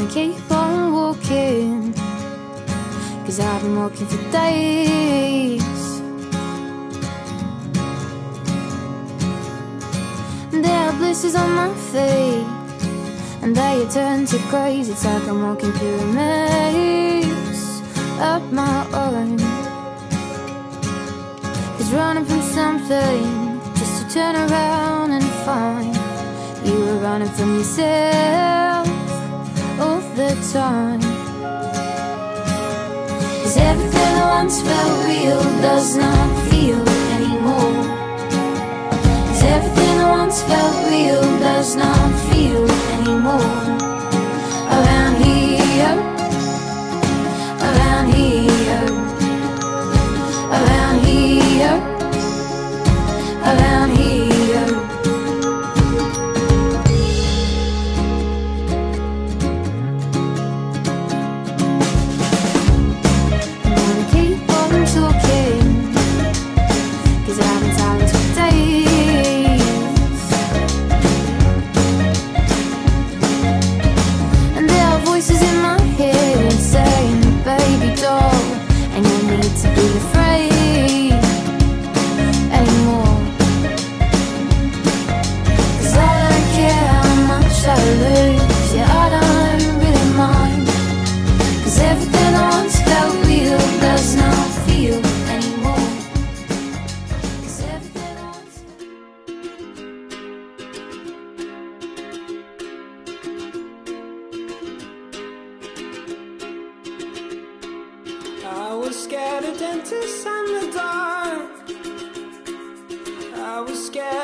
gonna keep on walking, 'cause I've been walking for days. There are blisters on my feet, and they turn to graze. It's like I'm walking through a maze of my own. 'Cause running from something just to turn around and find you were running from yourself all the time. 'Cause everything that once felt real does not feel anymore. 'Cause everything that once felt real does not feel anymore. Around here, around here, around here, around here. I'm gonna keep on talking, 'cause I've been silent for days. And there are voices in my head saying, baby doll, and you need to be afraid anymore. 'Cause I don't care how much I lose, yeah, I don't really mind. 'Cause everything that once felt real does not feel anymore. 'Cause everything that once I was scared of dentists and the dark. I was scared